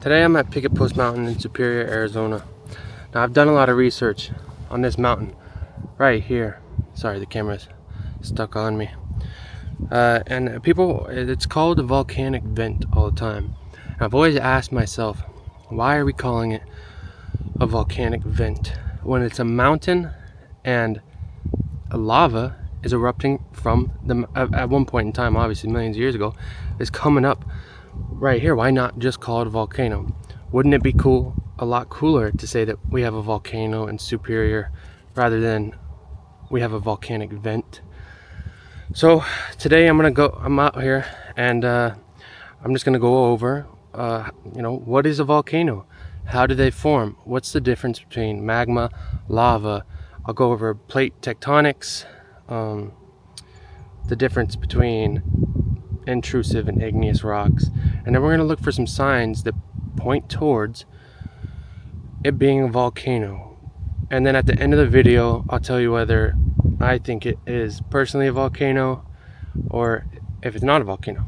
Today I'm at Picket Mountain in Superior, Arizona. Now I've done a lot of research on this mountain right here. Sorry, the camera's stuck on me. And people, it's called a volcanic vent all the time. And I've always asked myself, why are we calling it a volcanic vent when it's a mountain and a lava is erupting from at one point in time, obviously millions of years ago, is coming up right here? Why not just call it a volcano? Wouldn't it be a lot cooler to say that we have a volcano in Superior rather than we have a volcanic vent? So today I'm out here and I'm just gonna go over what is a volcano, how do they form, what's the difference between magma, lava. I'll go over plate tectonics, the difference between intrusive and igneous rocks, and then we're going to look for some signs that point towards it being a volcano. And then at the end of the video I'll tell you whether I think it is personally a volcano or if it's not a volcano.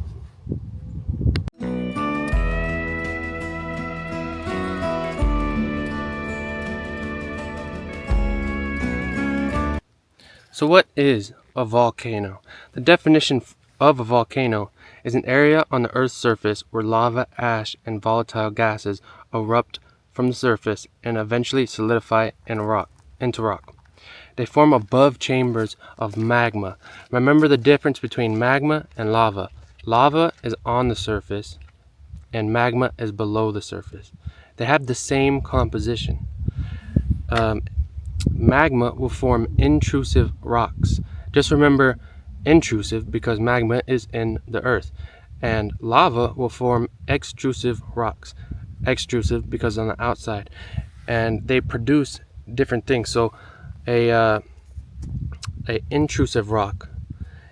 So what is a volcano? The definition of a volcano is an area on the Earth's surface where lava, ash, and volatile gases erupt from the surface and eventually solidify into rock. They form above chambers of magma. Remember the difference between magma and lava. Lava is on the surface and magma is below the surface. They have the same composition. Magma will form intrusive rocks. Just remember intrusive because magma is in the earth, and lava will form extrusive rocks. Extrusive because on the outside, and they produce different things. So a intrusive rock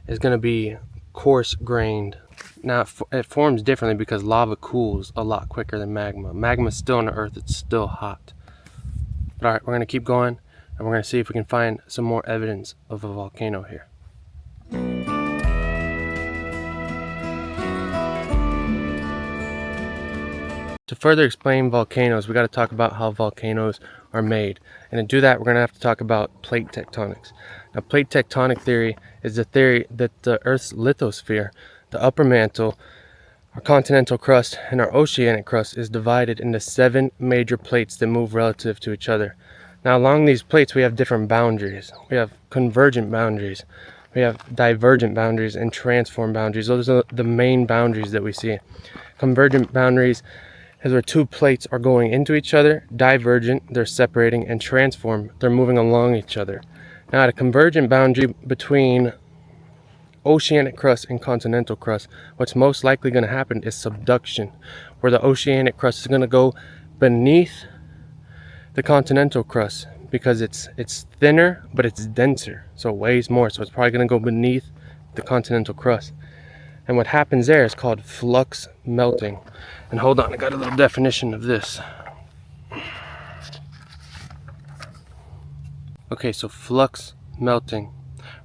is going to be coarse grained. Now it forms differently because lava cools a lot quicker than magma. Magma is still on the earth, it's still hot. But all right, we're going to keep going and we're going to see if we can find some more evidence of a volcano here. To further explain volcanoes, we got to talk about how volcanoes are made. And to do that, we're going to have to talk about plate tectonics. Now, plate tectonic theory is the theory that the Earth's lithosphere, the upper mantle, our continental crust, and our oceanic crust is divided into 7 major plates that move relative to each other. Now, along these plates, we have different boundaries. We have convergent boundaries, we have divergent boundaries, and transform boundaries. Those are the main boundaries that we see. Convergent boundaries is where 2 plates are going into each other. Divergent, they're separating, and transform, they're moving along each other. Now, at a convergent boundary between oceanic crust and continental crust, what's most likely going to happen is subduction, where the oceanic crust is going to go beneath the continental crust because it's thinner but it's denser, so it weighs more, so it's probably going to go beneath the continental crust. And what happens there is called flux melting. And hold on, I got a little definition of this. Okay, so flux melting.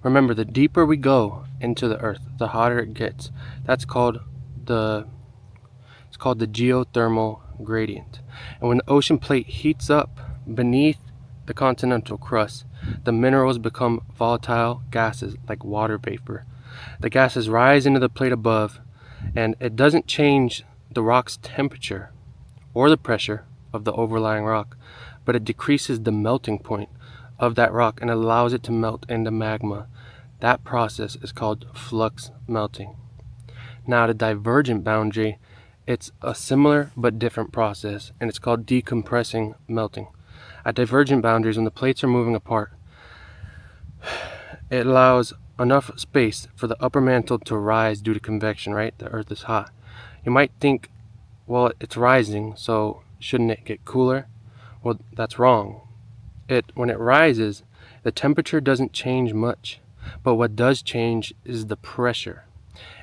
Remember, the deeper we go into the earth, the hotter it gets. It's called the geothermal gradient. And when the ocean plate heats up beneath the continental crust, the minerals become volatile gases like water vapor. The gases rise into the plate above, and it doesn't change the rock's temperature or the pressure of the overlying rock, but it decreases the melting point of that rock and allows it to melt into magma. That process is called flux melting. Now, the divergent boundary, it's a similar but different process, and it's called decompressing melting. At divergent boundaries, when the plates are moving apart, it allows enough space for the upper mantle to rise due to convection, right? The earth is hot. You might think, well, it's rising, so shouldn't it get cooler? Well, that's wrong. When it rises, the temperature doesn't change much, but what does change is the pressure.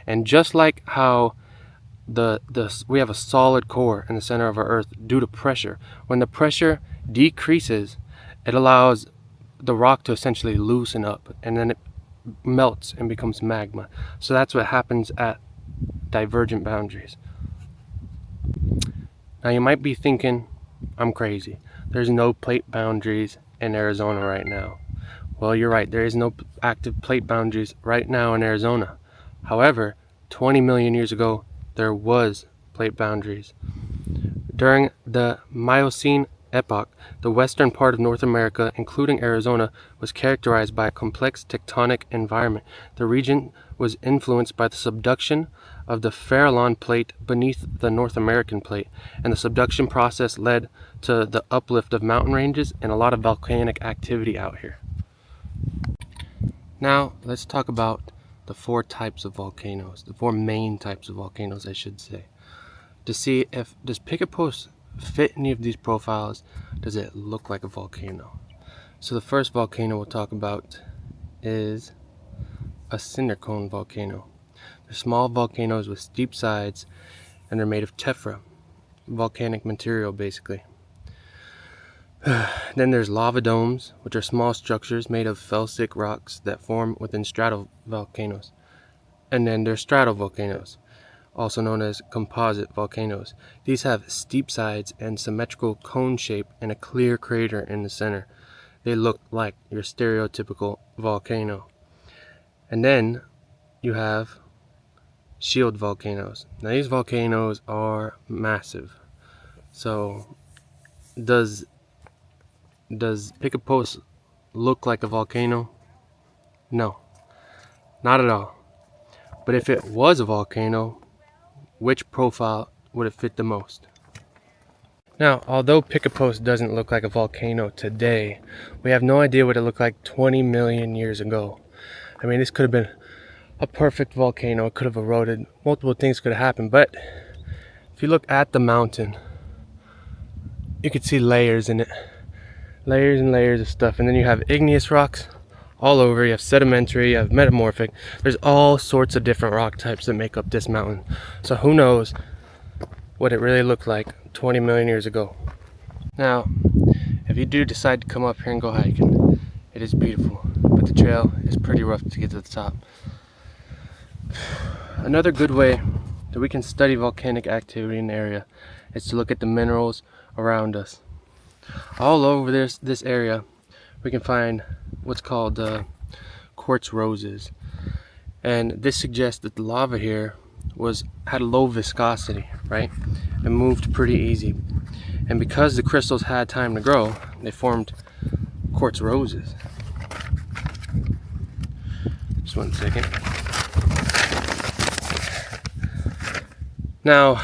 And just like how we have a solid core in the center of our earth due to pressure, when the pressure decreases, it allows the rock to essentially loosen up, and then it melts and becomes magma. So that's what happens at divergent boundaries. Now you might be thinking, I'm crazy. There's no plate boundaries in Arizona right now. Well, you're right. There is no active plate boundaries right now in Arizona. However, 20 million years ago, there was plate boundaries. During the Miocene epoch, the western part of North America, including Arizona, was characterized by a complex tectonic environment. The region was influenced by the subduction of the Farallon plate beneath the North American plate, and the subduction process led to the uplift of mountain ranges and a lot of volcanic activity out here. Now, let's talk about the four types of volcanoes, the four main types of volcanoes, I should say, to see if does Picket Post fit any of these profiles. Does it look like a volcano? So the first volcano we'll talk about is a cinder cone volcano. They're small volcanoes with steep sides, and they're made of tephra, volcanic material basically. Then there's lava domes, which are small structures made of felsic rocks that form within stratovolcanoes. And then there's stratovolcanoes, also known as composite volcanoes. These have steep sides and symmetrical cone shape and a clear crater in the center. They look like your stereotypical volcano. And then you have shield volcanoes. Now these volcanoes are massive. So does Picket Post look like a volcano? No, not at all. But if it was a volcano, which profile would it fit the most? Now, although Picket Post doesn't look like a volcano today, we have no idea what it looked like 20 million years ago. I mean, this could have been a perfect volcano. It could have eroded. Multiple things could have happened. But if you look at the mountain, you could see layers in it. Layers and layers of stuff. And then you have igneous rocks all over. You have sedimentary, you have metamorphic. There's all sorts of different rock types that make up this mountain. So who knows what it really looked like 20 million years ago. Now, if you do decide to come up here and go hiking, it is beautiful, but the trail is pretty rough to get to the top. Another good way that we can study volcanic activity in the area is to look at the minerals around us. All over this area, we can find what's called quartz roses, and this suggests that the lava here had a low viscosity, right? It moved pretty easy, and because the crystals had time to grow, they formed quartz roses. Just 1 second. Now,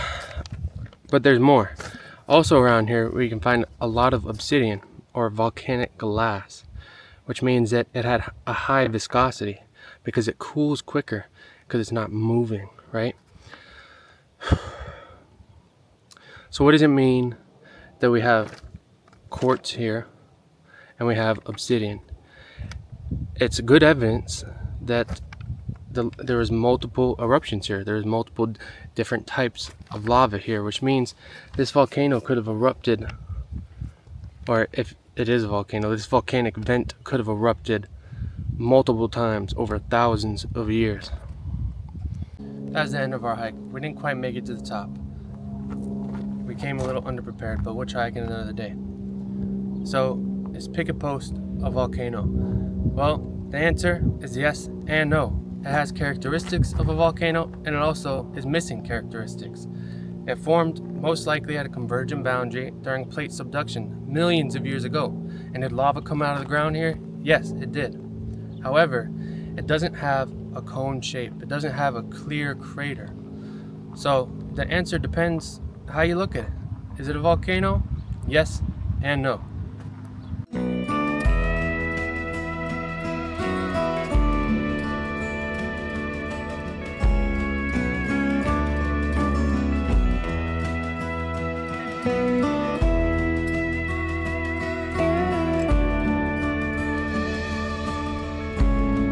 but there's more. Also around here, we can find a lot of obsidian or volcanic glass, which means that it had a high viscosity because it cools quicker because it's not moving, right? So what does it mean that we have quartz here and we have obsidian? It's good evidence that there was multiple eruptions here. There's multiple different types of lava here, which means this volcano could have erupted, or if it is a volcano, this volcanic vent could have erupted multiple times over thousands of years. That's the end of our hike. We didn't quite make it to the top. We came a little underprepared, but we'll try again another day. So, is Picket Post a volcano? Well, the answer is yes and no. It has characteristics of a volcano, and it also is missing characteristics. It formed most likely at a convergent boundary during plate subduction millions of years ago. And did lava come out of the ground here? Yes, it did. However, it doesn't have a cone shape. It doesn't have a clear crater. So the answer depends how you look at it. Is it a volcano? Yes and no.